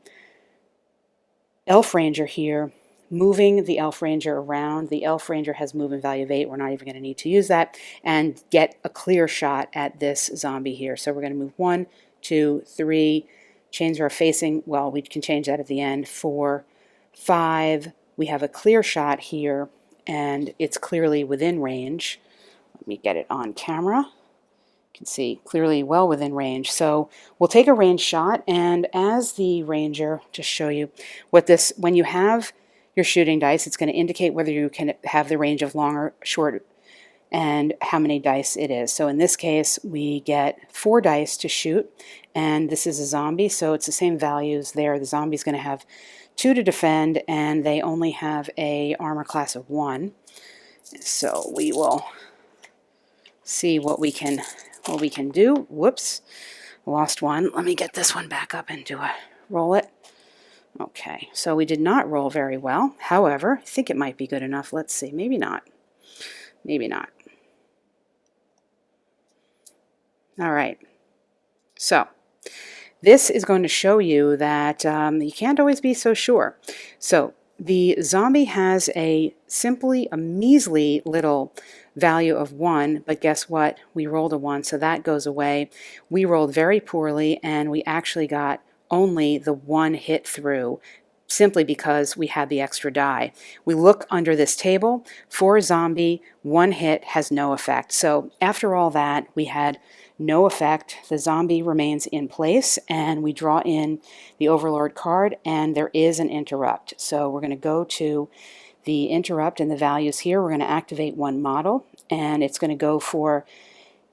Speaker 1: elf ranger here, moving the elf ranger around. The elf ranger has movement value of 8. We're not even going to need to use that, and get a clear shot at this zombie here. So we're going to move 1, 2, 3, change our facing, well, we can change that at the end, 4, 5. We have a clear shot here, and it's clearly within range. Let me get it on camera. You can see clearly well within range. So we'll take a range shot, and as the ranger, to show you what this, when you have your shooting dice, it's going to indicate whether you can have the range of long or short, and how many dice it is. So in this case, we get 4 dice to shoot, and this is a zombie, so it's the same values there. The zombie's going to have 2 to defend, and they only have a armor class of 1. So we will see what we can do. Whoops, lost one. Let me get this one back up and roll it. Okay, so we did not roll very well. However, I think it might be good enough. Let's see. Maybe not. Maybe not. All right. So this is going to show you that you can't always be so sure. So the zombie has simply a measly little value of 1, but guess what? We rolled a 1, so that goes away. We rolled very poorly, and we actually got only the 1 hit through, simply because we had the extra die. We look under this table. For a zombie, 1 hit has no effect. So after all that, we had no effect. The zombie remains in place, and we draw in the overlord card, and there is an interrupt. So we're going to go to the interrupt and the values here. We're going to activate 1 model, and it's going to go for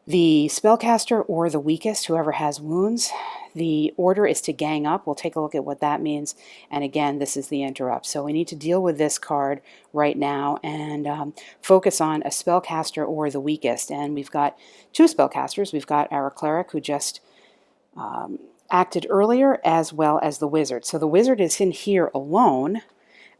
Speaker 1: the spellcaster or the weakest, whoever has wounds. The order is to gang up. We'll take a look at what that means. And again, this is the interrupt. So we need to deal with this card right now and focus on a spellcaster or the weakest. And we've got 2 spellcasters. We've got our cleric, who just acted earlier, as well as the wizard. So the wizard is in here alone.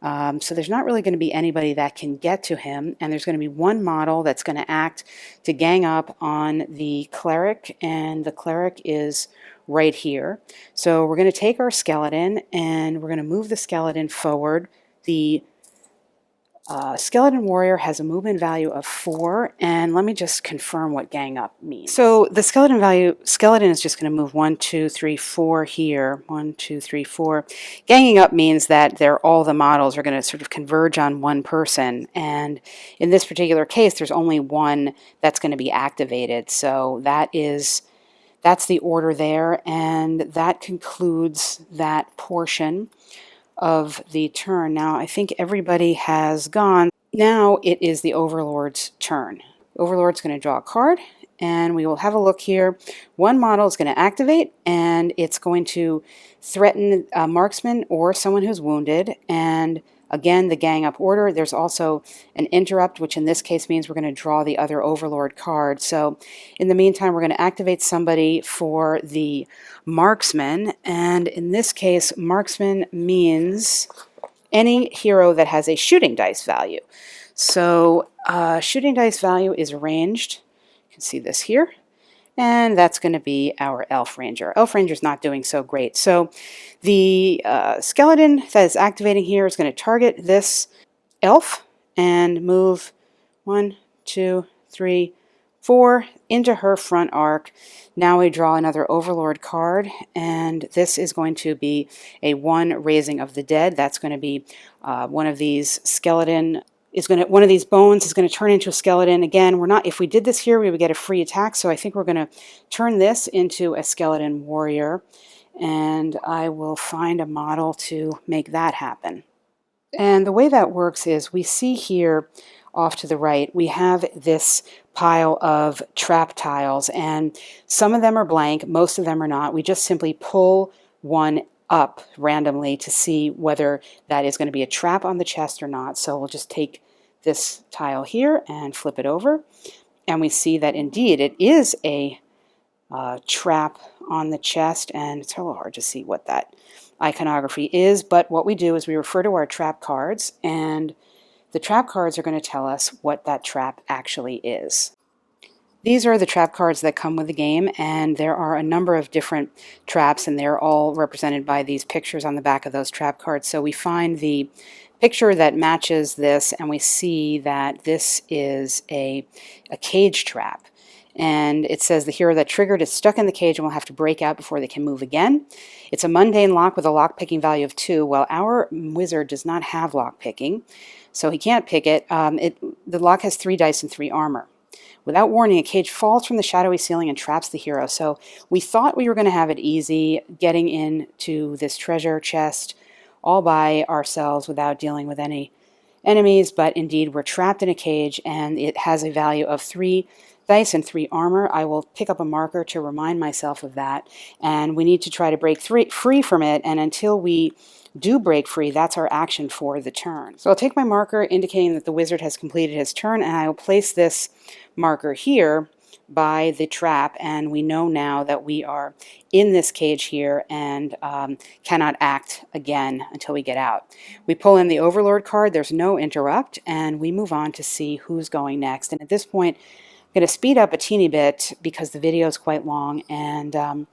Speaker 1: So there's not really going to be anybody that can get to him, and there's going to be 1 model that's going to act to gang up on the cleric, and the cleric is right here. So we're going to take our skeleton, and we're going to move the skeleton forward. The skeleton warrior has a movement value of 4, and let me just confirm what gang up means. So the skeleton is just going to move 1, 2, 3, 4 here. 1, 2, 3, 4. Ganging up means that all the models are going to sort of converge on 1 person, and in this particular case, there's only 1 that's going to be activated. So that's the order there, and that concludes that portion of the turn. Now, I think everybody has gone. Now it is the Overlord's turn. Overlord's going to draw a card, and we will have a look here. One model is going to activate, and it's going to threaten a marksman or someone who's wounded, and again, the gang up order. There's also an interrupt, which in this case means we're going to draw the other Overlord card. So in the meantime, we're going to activate somebody for the marksman, and in this case, marksman means any hero that has a shooting dice value. So shooting dice value is arranged. You can see this here. And that's going to be our Elf Ranger. Elf Ranger's not doing so great. So the skeleton that is activating here is going to target this elf and move 1, 2, 3, 4 into her front arc. Now we draw another Overlord card, and this is going to be a 1 Raising of the Dead. That's going to be one of these skeleton one of these bones is going to turn into a skeleton. Again, we're not, if we did this here, we would get a free attack. So I think we're going to turn this into a skeleton warrior, and I will find a model to make that happen. And the way that works is we see here off to the right, we have this pile of trap tiles, and some of them are blank, most of them are not. We just simply pull one up randomly to see whether that is going to be a trap on the chest or not. So we'll just take this tile here and flip it over, and we see that indeed it is a trap on the chest, and it's a little hard to see what that iconography is, but what we do is we refer to our trap cards, and the trap cards are going to tell us what that trap actually is. These are the trap cards that come with the game, and there are a number of different traps, and they're all represented by these pictures on the back of those trap cards. So we find the picture that matches this, and we see that this is a cage trap. And it says the hero that triggered is stuck in the cage and will have to break out before they can move again. It's a mundane lock with a lock picking value of 2. Well, our wizard does not have lock picking, so he can't pick it. The lock has 3 dice and 3 armor. Without warning, a cage falls from the shadowy ceiling and traps the hero. So we thought we were going to have it easy getting into this treasure chest all by ourselves without dealing with any enemies, but indeed we're trapped in a cage, and it has a value of 3 dice and 3 armor. I will pick up a marker to remind myself of that, and we need to try to break free from it, and until we do break free, that's our action for the turn. So I'll take my marker indicating that the wizard has completed his turn, and I will place this marker here by the trap, and we know now that we are in this cage here and cannot act again until we get out. We pull in the Overlord card, there's no interrupt, and we move on to see who's going next. And at this point, I'm going to speed up a teeny bit because the video is quite long, and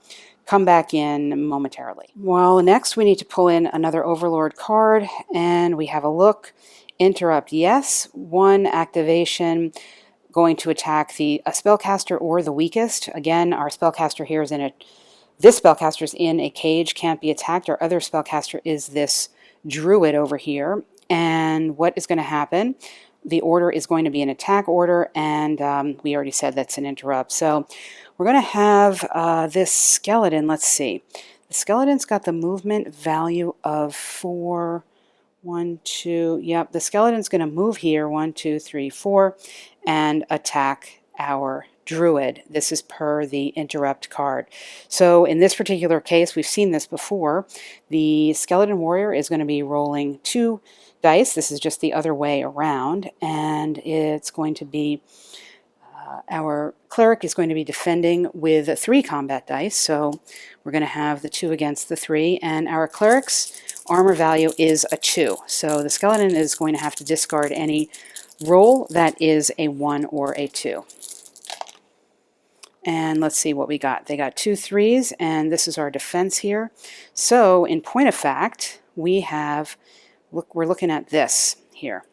Speaker 1: come back in momentarily. Well, next we need to pull in another Overlord card, and we have a look. Interrupt, yes. 1 activation, going to attack a spellcaster or the weakest. Again, our spellcaster here is this spellcaster is in a cage, can't be attacked. Our other spellcaster is this druid over here. And what is going to happen? The order is going to be an attack order, and we already said that's an interrupt. So we're going to have this skeleton. Let's see. The skeleton's got the movement value of 4. 1, 2. Yep, the skeleton's going to move here. 1, 2, 3, 4, and attack our druid. This is per the interrupt card. So in this particular case, we've seen this before. The skeleton warrior is going to be rolling 2 dice. This is just the other way around, and it's going to be our cleric is going to be defending with 3 combat dice, so we're going to have the 2 against the 3, and our cleric's armor value is a 2. So the skeleton is going to have to discard any roll that is a 1 or a 2. And let's see what we got. They got 2 3s, and this is our defense here. So in point of fact, we're looking at this here.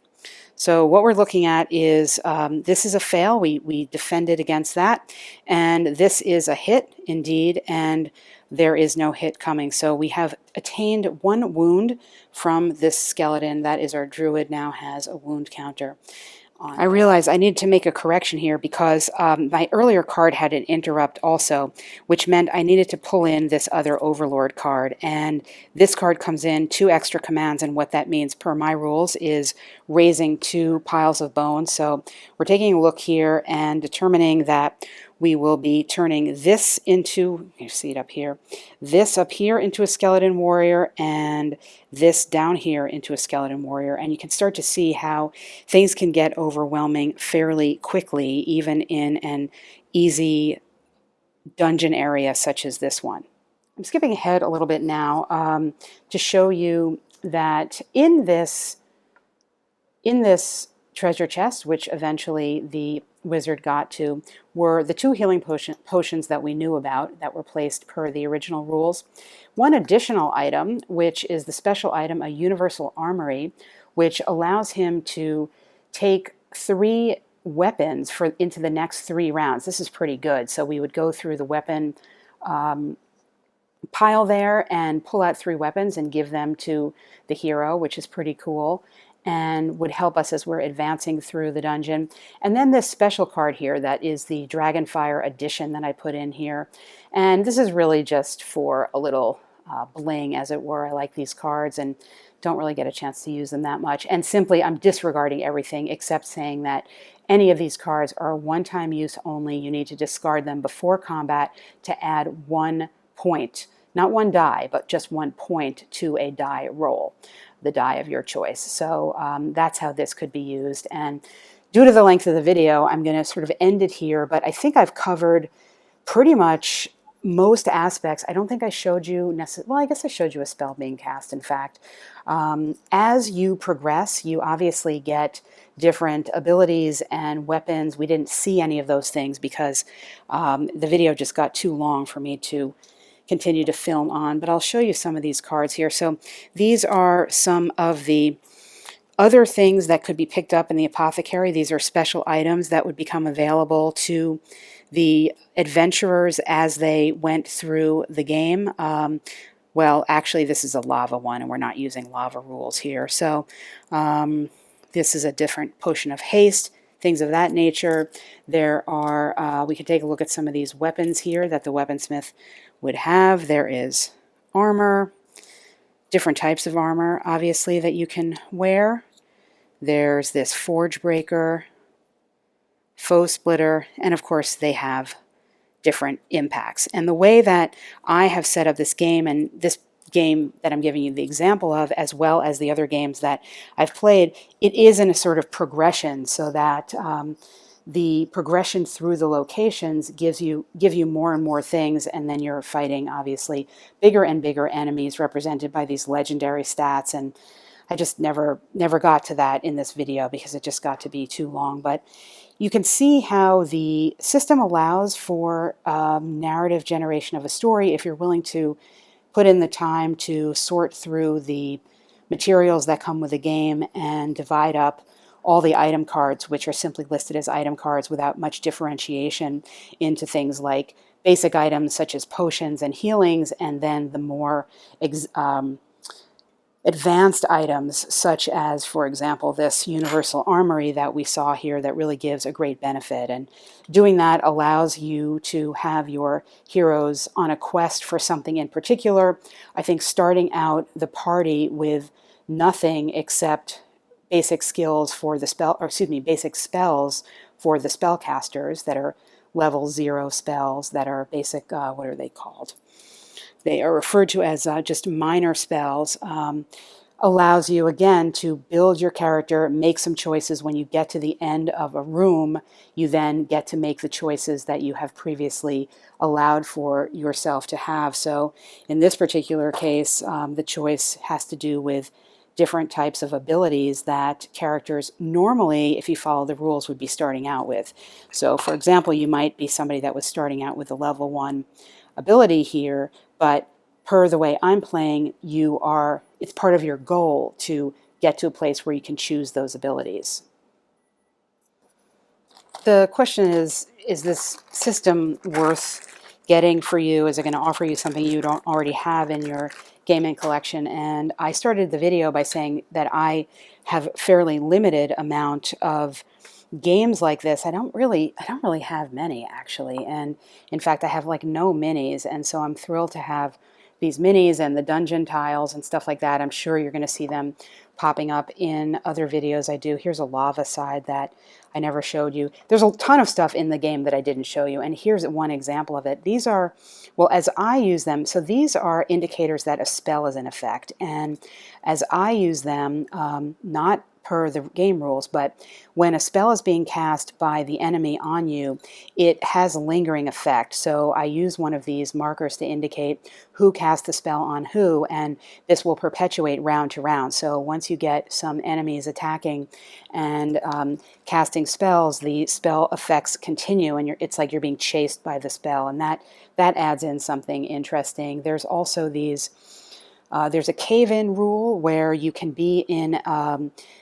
Speaker 1: So what we're looking at is this is a fail. We defended against that, and this is a hit indeed, and there is no hit coming. So we have attained 1 wound from this skeleton. That is our druid now has a wound counter. I realize I need to make a correction here because my earlier card had an interrupt also, which meant I needed to pull in this other overlord card. And this card comes in 2 extra commands, and what that means per my rules is raising 2 piles of bones. So we're taking a look here and determining that we will be turning this into, you see it up here, this up here into a skeleton warrior, and this down here into a skeleton warrior. And you can start to see how things can get overwhelming fairly quickly, even in an easy dungeon area such as this one. I'm skipping ahead a little bit now to show you that in this treasure chest, which eventually the wizard got to, were the 2 healing potions that we knew about that were placed per the original rules. One additional item, which is the special item, a universal armory, which allows him to take 3 weapons into the next 3 rounds. This is pretty good. So we would go through the weapon pile there and pull out 3 weapons and give them to the hero, which is pretty cool, and would help us as we're advancing through the dungeon. And then this special card here, that is the Dragonfire edition that I put in here. And this is really just for a little bling, as it were. I like these cards and don't really get a chance to use them that much. And simply, I'm disregarding everything except saying that any of these cards are one-time use only. You need to discard them before combat to add 1 point. Not 1 die, but just 1 point to a die roll, the die of your choice. So that's how this could be used. And due to the length of the video, I'm going to sort of end it here, but I think I've covered pretty much most aspects. I don't think I showed you, well, I guess I showed you a spell being cast, in fact. As you progress, you obviously get different abilities and weapons. We didn't see any of those things because the video just got too long for me to continue to film on, but I'll show you some of these cards here. So these are some of the other things that could be picked up in the apothecary. These are special items that would become available to the adventurers as they went through the game. Well, actually, this is a lava one, and we're not using lava rules here. So this is a different potion of haste, things of that nature. There are, we can take a look at some of these weapons here that the weaponsmith would have. There is armor, different types of armor, obviously, that you can wear. There's this forge breaker, foe splitter, and of course they have different impacts. And the way that I have set up this game, and this game that I'm giving you the example of, as well as the other games that I've played, it is in a sort of progression, so that the progression through the locations give you more and more things, and then you're fighting obviously bigger and bigger enemies represented by these legendary stats. And I just never got to that in this video because it just got to be too long. But you can see how the system allows for narrative generation of a story if you're willing to put in the time to sort through the materials that come with the game and divide up all the item cards, which are simply listed as item cards without much differentiation, into things like basic items such as potions and healings, and then the more advanced items such as, for example, this universal armory that we saw here that really gives a great benefit. And doing that allows you to have your heroes on a quest for something in particular. I think starting out the party with nothing except basic skills for the spell, or excuse me, basic spells for the spellcasters that are level 0 spells that are basic, what are they called? They are referred to as just minor spells, allows you again to build your character, make some choices. When you get to the end of a room, you then get to make the choices that you have previously allowed for yourself to have. So in this particular case, the choice has to do with different types of abilities that characters normally, if you follow the rules, would be starting out with. So for example, you might be somebody that was starting out with a level 1 ability here, but per the way I'm playing, it's part of your goal to get to a place where you can choose those abilities. The question is this system worth getting for you? Is it going to offer you something you don't already have in your gaming collection? And I started the video by saying that I have fairly limited amount of games like this. I don't really have many actually, and in fact I have like no minis, and so I'm thrilled to have these minis and the dungeon tiles and stuff like that. I'm sure you're going to see them popping up in other videos I do. Here's a lava side that I never showed you. There's a ton of stuff in the game that I didn't show you, and here's one example of it. These are, well, as I use them, so these are indicators that a spell is in effect, and as I use them, not per the game rules, but when a spell is being cast by the enemy on you, it has a lingering effect. So I use one of these markers to indicate who cast the spell on who, and this will perpetuate round to round. So once you get some enemies attacking and casting spells, the spell effects continue, and it's like you're being chased by the spell, and that adds in something interesting. There's also these there's a cave-in rule where you can be in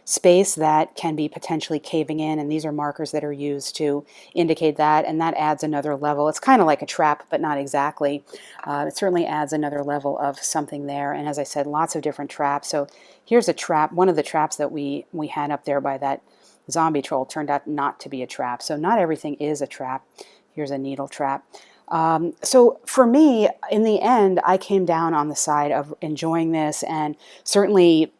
Speaker 1: space that can be potentially caving in, and these are markers that are used to indicate that, and that adds another level. It's kind of like a trap, but not exactly. It certainly adds another level of something there, and as I said, lots of different traps. So here's a trap. One of the traps that we had up there by that zombie troll turned out not to be a trap. So not everything is a trap. Here's a needle trap. So for me, in the end, I came down on the side of enjoying this, and certainly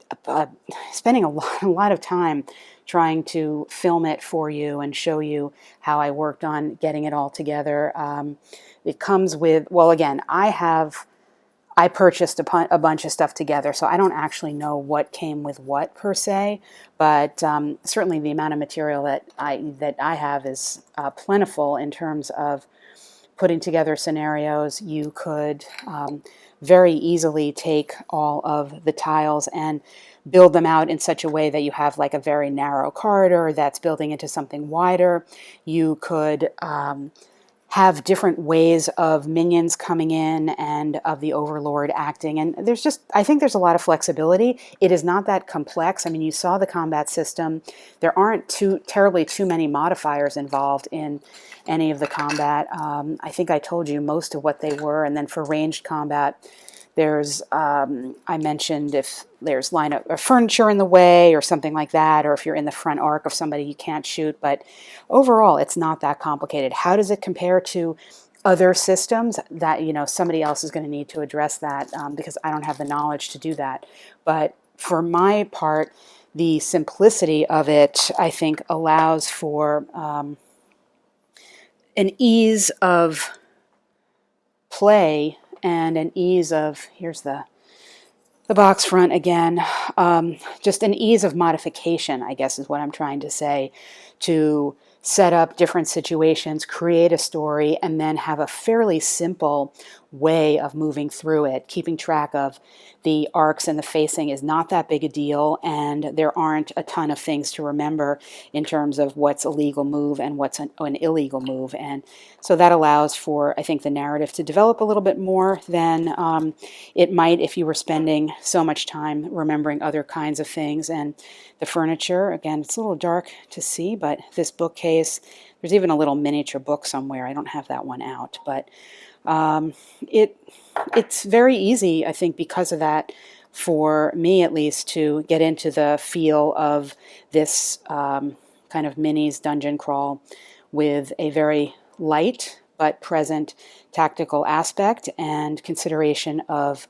Speaker 1: spending a lot of time trying to film it for you and show you how I worked on getting it all together. It comes with, well, again, I purchased a bunch of stuff together, so I don't actually know what came with what per se, but certainly the amount of material that I have is plentiful in terms of putting together scenarios. You could very easily take all of the tiles and build them out in such a way that you have like a very narrow corridor that's building into something wider. You could have different ways of minions coming in and of the overlord acting, and I think there's a lot of flexibility. It is not that complex. I mean, you saw the combat system. There aren't terribly too many modifiers involved in any of the combat. I think I told you most of what they were, and then for ranged combat, there's, I mentioned if there's line of furniture in the way or something like that, or if you're in the front arc of somebody you can't shoot, but overall it's not that complicated. How does it compare to other systems? That, somebody else is going to need to address that because I don't have the knowledge to do that. But for my part, the simplicity of it, I think, allows for an ease of play and an ease of, here's the box front again, just an ease of modification, I guess is what I'm trying to say, to set up different situations, create a story, and then have a fairly simple way of moving through it. Keeping track of the arcs and the facing is not that big a deal, and there aren't a ton of things to remember in terms of what's a legal move and what's an illegal move. And so that allows for, I think, the narrative to develop a little bit more than it might if you were spending so much time remembering other kinds of things. And the furniture, again, it's a little dark to see, but this bookcase, there's even a little miniature book somewhere. I don't have that one out, but it's very easy, I think, because of that, for me at least, to get into the feel of this kind of minis dungeon crawl with a very light but present tactical aspect and consideration of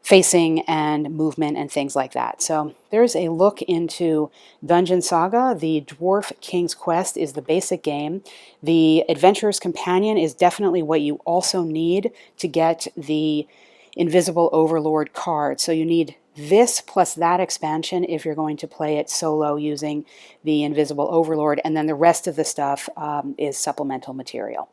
Speaker 1: facing and movement and things like that. So there's a look into Dungeon Saga. The Dwarf King's Quest is the basic game. The Adventurer's Companion is definitely what you also need to get the Invisible Overlord card. So you need this plus that expansion if you're going to play it solo using the Invisible Overlord, and then the rest of the stuff is supplemental material.